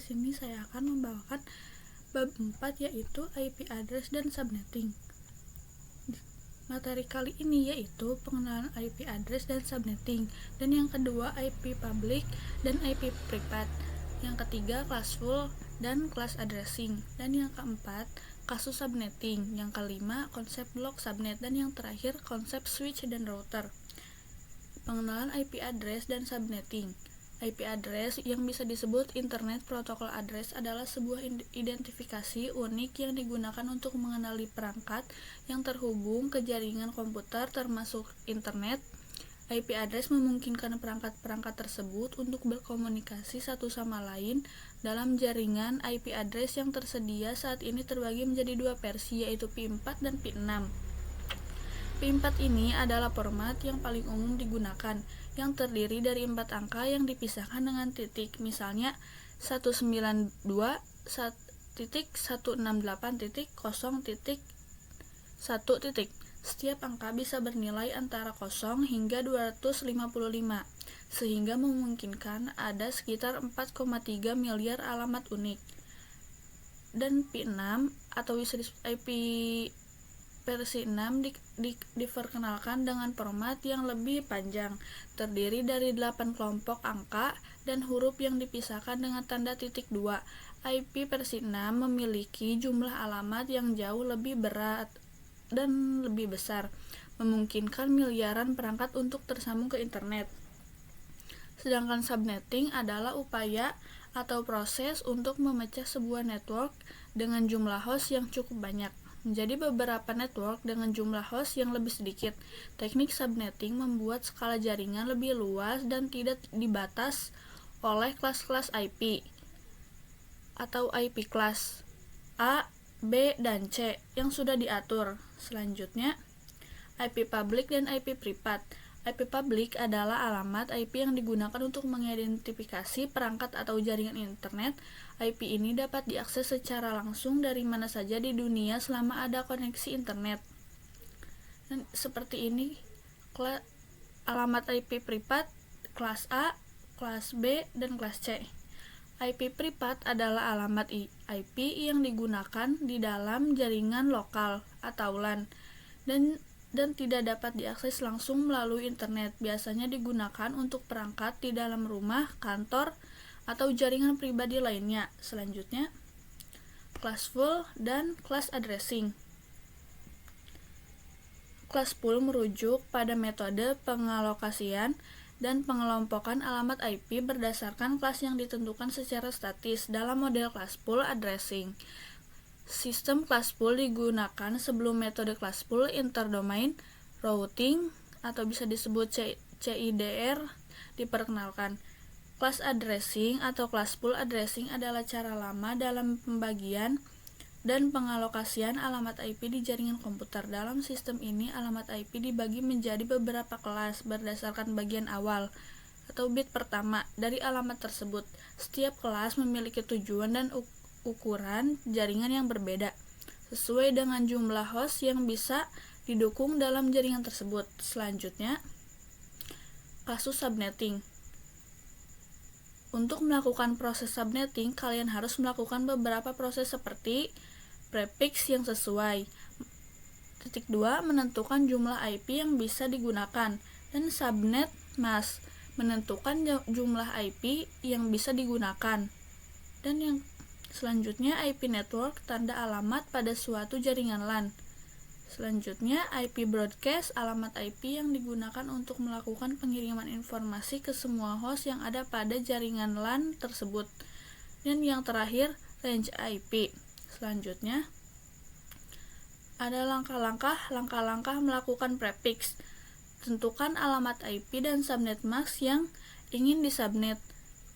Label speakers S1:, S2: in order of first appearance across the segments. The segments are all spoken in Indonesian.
S1: sini saya akan membawakan bab 4 yaitu IP address dan subnetting. Materi kali ini yaitu pengenalan IP address dan subnetting, dan yang kedua IP public dan IP private, yang ketiga classful dan class addressing, dan yang keempat kasus subnetting, yang kelima konsep block subnet, dan yang terakhir konsep switch dan router. Pengenalan IP address dan subnetting. IP address yang bisa disebut Internet Protocol Address adalah sebuah identifikasi unik yang digunakan untuk mengenali perangkat yang terhubung ke jaringan komputer termasuk internet. IP address memungkinkan perangkat-perangkat tersebut untuk berkomunikasi satu sama lain dalam jaringan. IP address yang tersedia saat ini terbagi menjadi dua versi, yaitu P4 dan P6. P4 ini adalah format yang paling umum digunakan, yang terdiri dari 4 angka yang dipisahkan dengan titik, misalnya 192.168.0.1. Setiap angka bisa bernilai antara 0 hingga 255, sehingga memungkinkan ada sekitar 4,3 miliar alamat unik. Dan P6 atau bisa disebut IP versi 6 diperkenalkan dengan format yang lebih panjang, terdiri dari 8 kelompok angka dan huruf yang dipisahkan dengan tanda titik 2. IP versi 6 memiliki jumlah alamat yang jauh lebih berat dan lebih besar, memungkinkan miliaran perangkat untuk tersambung ke internet. Sedangkan subnetting adalah upaya atau proses untuk memecah sebuah network dengan jumlah host yang cukup banyak menjadi beberapa network dengan jumlah host yang lebih sedikit. Teknik subnetting membuat skala jaringan lebih luas dan tidak dibatas oleh kelas-kelas IP atau IP class A, B, dan C yang sudah diatur. Selanjutnya, IP public dan IP private. IP public adalah alamat IP yang digunakan untuk mengidentifikasi perangkat atau jaringan internet. IP ini dapat diakses secara langsung dari mana saja di dunia selama ada koneksi internet. Dan seperti ini alamat IP private, kelas A, kelas B, dan kelas C. IP private adalah alamat IP yang digunakan di dalam jaringan lokal atau LAN dan tidak dapat diakses langsung melalui internet. Biasanya digunakan untuk perangkat di dalam rumah, kantor, atau jaringan pribadi lainnya. Selanjutnya, classful dan class addressing. Classful merujuk pada metode pengalokasian dan pengelompokan alamat IP berdasarkan kelas yang ditentukan secara statis dalam model classful addressing. Sistem classful digunakan sebelum metode classful interdomain routing atau bisa disebut CIDR diperkenalkan. Class addressing atau classful addressing adalah cara lama dalam pembagian dan pengalokasian alamat IP di jaringan komputer. Dalam sistem ini, alamat IP dibagi menjadi beberapa kelas berdasarkan bagian awal atau bit pertama dari alamat tersebut. Setiap kelas memiliki tujuan dan ukuran jaringan yang berbeda, sesuai dengan jumlah host yang bisa didukung dalam jaringan tersebut. Selanjutnya, kasus subnetting. Untuk melakukan proses subnetting, kalian harus melakukan beberapa proses seperti prefix yang sesuai. Titik 2, menentukan jumlah IP yang bisa digunakan, dan subnet mask, menentukan jumlah IP yang bisa digunakan. Dan yang selanjutnya IP network, tanda alamat pada suatu jaringan LAN. Selanjutnya IP broadcast, alamat IP yang digunakan untuk melakukan pengiriman informasi ke semua host yang ada pada jaringan LAN tersebut. Dan yang terakhir range IP. Selanjutnya ada langkah-langkah melakukan prefix. Tentukan alamat IP dan subnet mask yang ingin disubnet.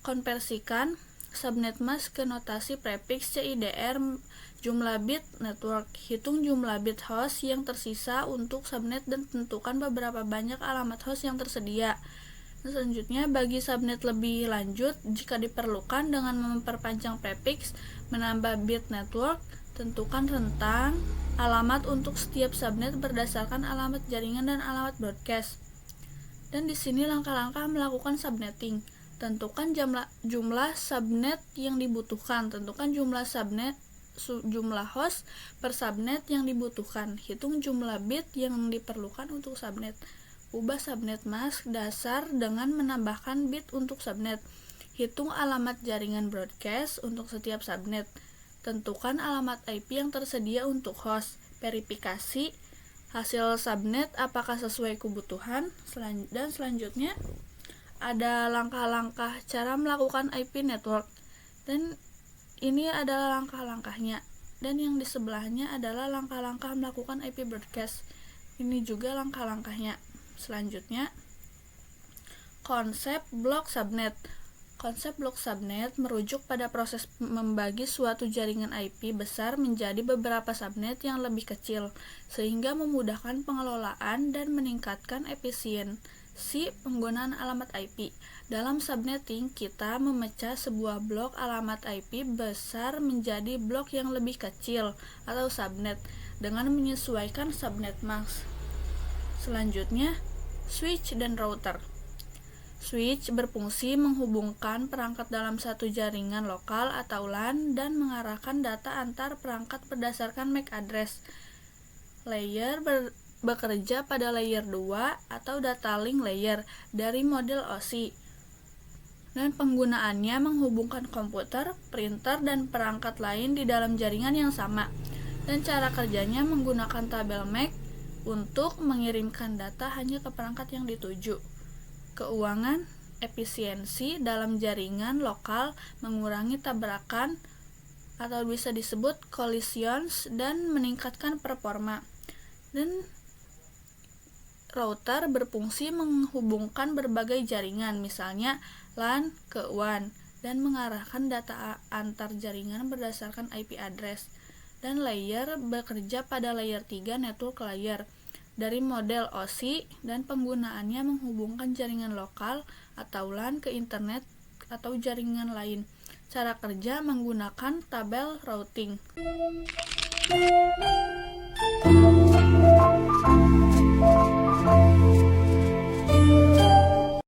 S1: Konversikan subnet mask ke notasi prefix CIDR jumlah bit network. Hitung jumlah bit host yang tersisa untuk subnet dan tentukan beberapa banyak alamat host yang tersedia. Selanjutnya, bagi subnet lebih lanjut jika diperlukan dengan memperpanjang prefix, menambah bit network, tentukan rentang alamat untuk setiap subnet berdasarkan alamat jaringan dan alamat broadcast. Dan di sini langkah-langkah melakukan subnetting. Tentukan jumlah subnet yang dibutuhkan. Tentukan jumlah host per subnet yang dibutuhkan. Hitung jumlah bit yang diperlukan untuk subnet. Ubah subnet mask dasar dengan menambahkan bit untuk subnet. Hitung alamat jaringan broadcast untuk setiap subnet. Tentukan alamat IP yang tersedia untuk host. Verifikasi hasil subnet apakah sesuai kebutuhan. Dan selanjutnya ada langkah-langkah cara melakukan IP network, dan ini adalah langkah-langkahnya, dan yang di sebelahnya adalah langkah-langkah melakukan IP broadcast. Ini juga langkah-langkahnya. Selanjutnya, konsep blok subnet. Konsep blok subnet merujuk pada proses membagi suatu jaringan IP besar menjadi beberapa subnet yang lebih kecil, sehingga memudahkan pengelolaan dan meningkatkan efisiensi penggunaan alamat IP. Dalam subnetting, kita memecah sebuah blok alamat IP besar menjadi blok yang lebih kecil atau subnet dengan menyesuaikan subnet mask. Selanjutnya, switch dan router. Switch berfungsi menghubungkan perangkat dalam satu jaringan lokal atau LAN dan mengarahkan data antar perangkat berdasarkan MAC address. Layer bekerja pada layer 2 atau data link layer dari model OSI, dan penggunaannya menghubungkan komputer, printer, dan perangkat lain di dalam jaringan yang sama. Dan cara kerjanya menggunakan tabel MAC untuk mengirimkan data hanya ke perangkat yang dituju. Keuangan, efisiensi dalam jaringan lokal, mengurangi tabrakan atau bisa disebut collisions, dan meningkatkan performa. Dan router berfungsi menghubungkan berbagai jaringan, misalnya LAN ke WAN, dan mengarahkan data antar jaringan berdasarkan IP address. Dan layer bekerja pada layer 3 network layer dari model OSI, dan penggunaannya menghubungkan jaringan lokal atau LAN ke internet atau jaringan lain. Cara kerja menggunakan tabel routing.